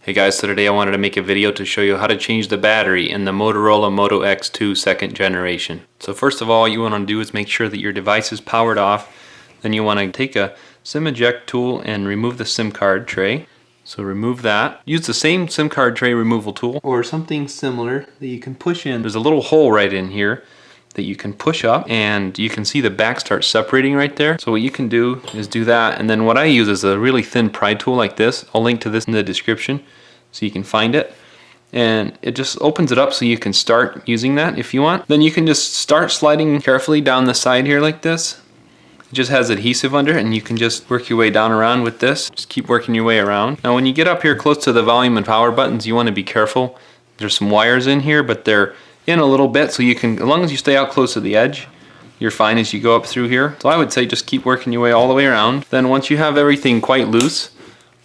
Hey guys, so today I wanted to make a video to show you how to change the battery in the Motorola Moto X2 second generation. So first of all, you want to do is make sure that your device is powered off. Then you want to take a SIM eject tool and remove the SIM card tray. So remove that. Use the same SIM card tray removal tool or something similar that you can push in. There's a little hole right in here that you can push up and you can see the back start separating right there. So what you can do is do that, and then what I use is a really thin pry tool like this. I'll link to this in the description so you can find it, and it just opens it up so you can start using that if you want. Then you can just start sliding carefully down the side here like this. It just has adhesive under it and you can just work your way down around with this. Just keep working your way around. Now when you get up here close to the volume and power buttons, you want to be careful. There's some wires in here, but they're in a little bit, so you can, as long as you stay out close to the edge, you're fine as you go up through here. So I would say just keep working your way all the way around. Then once you have everything quite loose,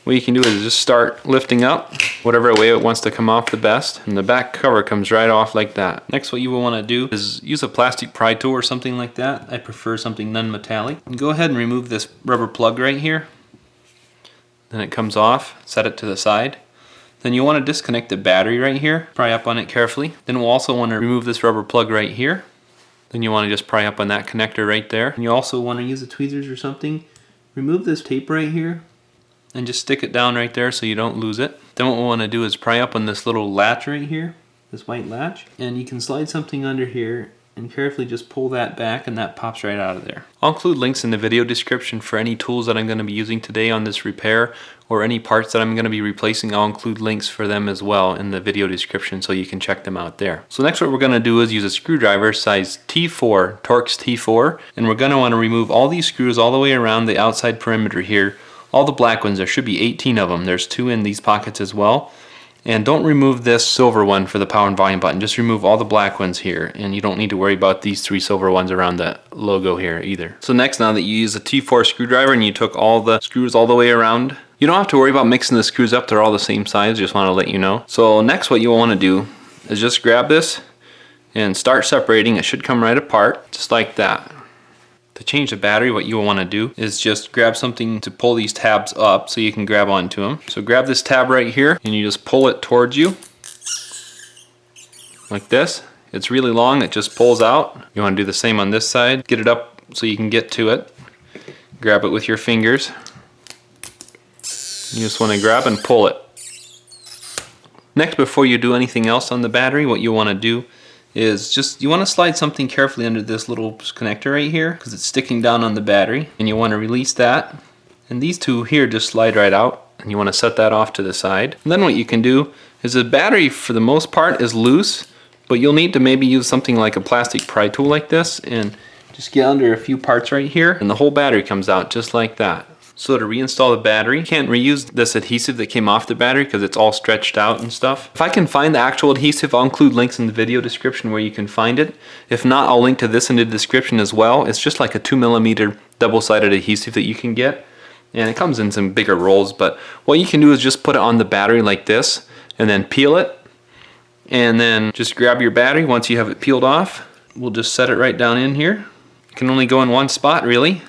what you can do is just start lifting up whatever way it wants to come off the best, and the back cover comes right off like that. Next, what you will want to do is use a plastic pry tool or something like that. I prefer something non-metallic. And go ahead and remove this rubber plug right here. Then it comes off. Set it to the side. Then you want to disconnect the battery right here. Pry up on it carefully. Then we'll also want to remove this rubber plug right here. Then you want to just pry up on that connector right there. And you also want to use the tweezers or something. Remove this tape right here and just stick it down right there so you don't lose it. Then what we want to do is pry up on this little latch right here, this white latch, and you can slide something under here and carefully just pull that back, and that pops right out of there. I'll include links in the video description for any tools that I'm going to be using today on this repair, or any parts that I'm going to be replacing. I'll include links for them as well in the video description so you can check them out there. So next what we're going to do is use a screwdriver size T4, Torx T4, and we're going to want to remove all these screws all the way around the outside perimeter here. All the black ones, there should be 18 of them. There's 2 in these pockets as well. And don't remove this silver one for the power and volume button. Just remove all the black ones here, and you don't need to worry about these 3 silver ones around the logo here either. So next, now that you use a T4 screwdriver and you took all the screws all the way around, you don't have to worry about mixing the screws up. They're all the same size. Just want to let you know. So next, what you want to do is just grab this and start separating. It should come right apart, just like that. To change the battery, what you will want to do is just grab something to pull these tabs up so you can grab onto them. So grab this tab right here and you just pull it towards you like this. It's really long, it just pulls out. You want to do the same on this side. Get it up so you can get to it. Grab it with your fingers. You just want to grab and pull it. Next, before you do anything else on the battery, what you want to do is just, you want to slide something carefully under this little connector right here because it's sticking down on the battery, and you want to release that, and these 2 here just slide right out, and you want to set that off to the side. And then what you can do is, the battery for the most part is loose, but you'll need to maybe use something like a plastic pry tool like this and just get under a few parts right here, and the whole battery comes out just like that. So to reinstall the battery, you can't reuse this adhesive that came off the battery because it's all stretched out and stuff. If I can find the actual adhesive, I'll include links in the video description where you can find it. If not, I'll link to this in the description as well. It's just like a 2mm double-sided adhesive that you can get, and it comes in some bigger rolls, but what you can do is just put it on the battery like this and then peel it, and then just grab your battery once you have it peeled off. We'll just set it right down in here. It can only go in one spot really.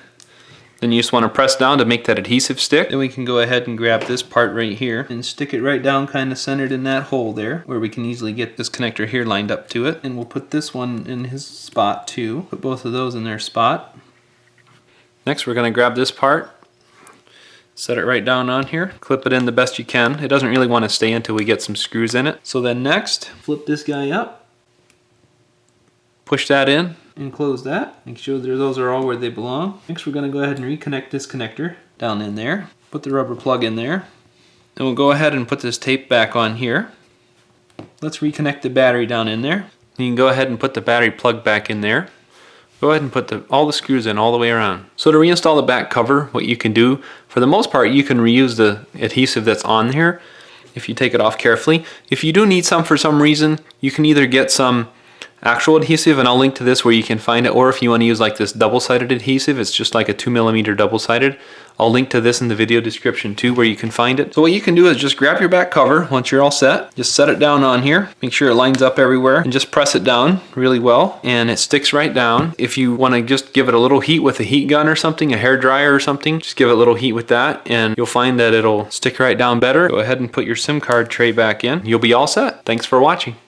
Then you just want to press down to make that adhesive stick. Then we can go ahead and grab this part right here and stick it right down kind of centered in that hole there, where we can easily get this connector here lined up to it. And we'll put this one in his spot too. Put both of those in their spot. Next, we're going to grab this part, set it right down on here, clip it in the best you can. It doesn't really want to stay until we get some screws in it. So then next, flip this guy up, push that in, and close that. Make sure that those are all where they belong. Next, we're going to go ahead and reconnect this connector down in there. Put the rubber plug in there. Then we'll go ahead and put this tape back on here. Let's reconnect the battery down in there. You can go ahead and put the battery plug back in there. Go ahead and put all the screws in all the way around. So to reinstall the back cover, what you can do, for the most part, you can reuse the adhesive that's on here if you take it off carefully. If you do need some for some reason, you can either get some actual adhesive, and I'll link to this where you can find it, or if you want to use like this double-sided adhesive, it's just like a 2mm double-sided. I'll link to this in the video description too, where you can find it. So what you can do is just grab your back cover once you're all set. Just set it down on here. Make sure it lines up everywhere and just press it down really well and it sticks right down. If you want to just give it a little heat with a heat gun or something, a hair dryer or something, just give it a little heat with that and you'll find that it'll stick right down better. Go ahead and put your SIM card tray back in. You'll be all set. Thanks for watching.